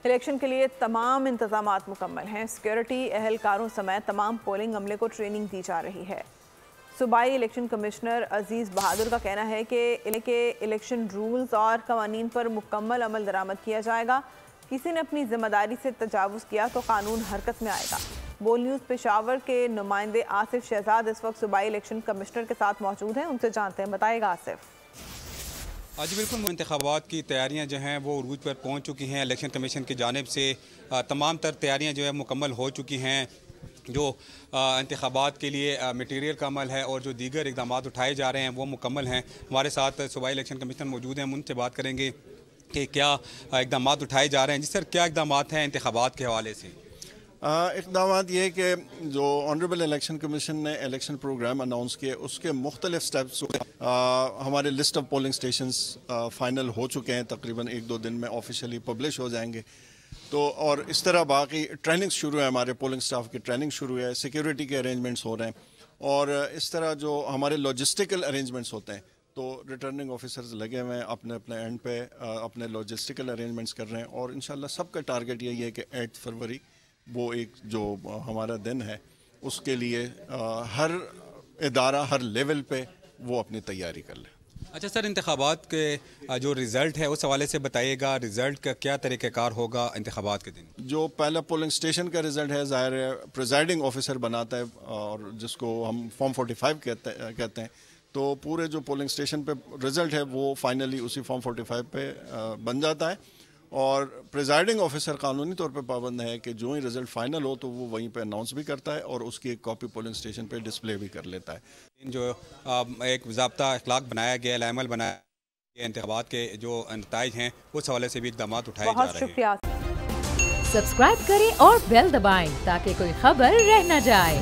Election کے لیے تمام انتظامات مکمل ہیں۔ سیکیورٹی اہلکاروں سمیت تمام پولنگ عملے کو ٹریننگ دی جا رہی ہے۔ صوبائی الیکشن کمشنر عزیز بہادر کا کہنا ہے کہ الیکشن رولز اور قوانین پر مکمل عمل درآمد کیا جائے گا۔ کسی نے اپنی ذمہ داری سے تجاوز کیا تو قانون حرکت میں آئے گا۔ بول نیوز پشاور کے نمائندے آصف شہزاد اس وقت صوبائی الیکشن کمشنر کے ساتھ موجود ہیں، ان سے جانتے ہیں۔ بتائے گا آصف۔ آج بالکل انتخابات کی تیاریاں جو ہیں وہ عروج پر پہنچ چکی ہیں۔ الیکشن کمیشن کی جانب سے تمام تر تیاریاں جو ہے مکمل ہو چکی ہیں۔ جو انتخابات کے لیے میٹیریل کا عمل ہے اور جو دیگر اقدامات اٹھائے جا رہے ہیں وہ مکمل ہیں۔ ہمارے ساتھ صوبائی الیکشن کمیشنر موجود ہیں، ہم ان سے بات کریں گے کہ کیا اقدامات اٹھائے جا رہے ہیں۔ جس طرح کیا اقدامات ہیں انتخابات کے حوالے سے؟ اقدامات یہ کہ جو آنریبل الیکشن کمیشن نے الیکشن پروگرام اناؤنس کیے، اس کے مختلف سٹیپس ہمارے list of polling stations final ہو چکے ہیں، تقریباً 1-2 دن میں آفیشیلی پبلش ہو جائیں گے۔ تو اور اس طرح باقی ٹریننگ شروع ہے، ہمارے پولنگ سٹاف کی ٹریننگ شروع ہے، سیکیورٹی کے ارینجمنٹس ہو رہے ہیں، اور اس طرح جو ہمارے لاجسٹیکل ارینجمنٹس ہوتے ہیں تو ریٹرننگ آفیسرز لگے ہوئے ہیں اپنے اینڈ پہ اپنے لاجسٹیکل ارینجمنٹس کر رہے ہیں، اور انشاءاللہ سب کا ٹارگٹ یہی ہے کہ 8 فروری وہ ایک جو ہمارا دن ہے اس کے لیے ہر ادارہ ہر لیول پہ وہ اپنی تیاری کر لے۔ اچھا سر، انتخابات کے جو رزلٹ ہے اس حوالے سے بتائیے گا، رزلٹ کا کیا طریقہ کار ہوگا انتخابات کے دن؟ جو پہلا پولنگ سٹیشن کا رزلٹ ہے ظاہر ہے پریزائڈنگ آفیسر بناتا ہے، اور جس کو ہم فارم 45 کہتے ہیں، تو پورے جو پولنگ سٹیشن پہ رزلٹ ہے وہ فائنلی اسی فارم 45 پہ بن جاتا ہے، اور پریزائڈنگ آفیسر قانونی طور پہ پابند ہے کہ جو ہی رزلٹ فائنل ہو تو وہ وہیں پہ اناؤنس بھی کرتا ہے اور اس کی ایک کاپی پولنگ سٹیشن پہ ڈسپلے بھی کر لیتا ہے۔ جو ایک ضابطہ اخلاق بنایا گیا، عمل بنایا گیا، انتخابات کے جو نتائج ہیں اس حوالے سے بھی اقدامات اٹھائے جا رہے ہیں۔ بہت شکریہ۔ سبسکرائب کریں اور بیل دبائیں تاکہ کوئی خبر رہ نہ جائے۔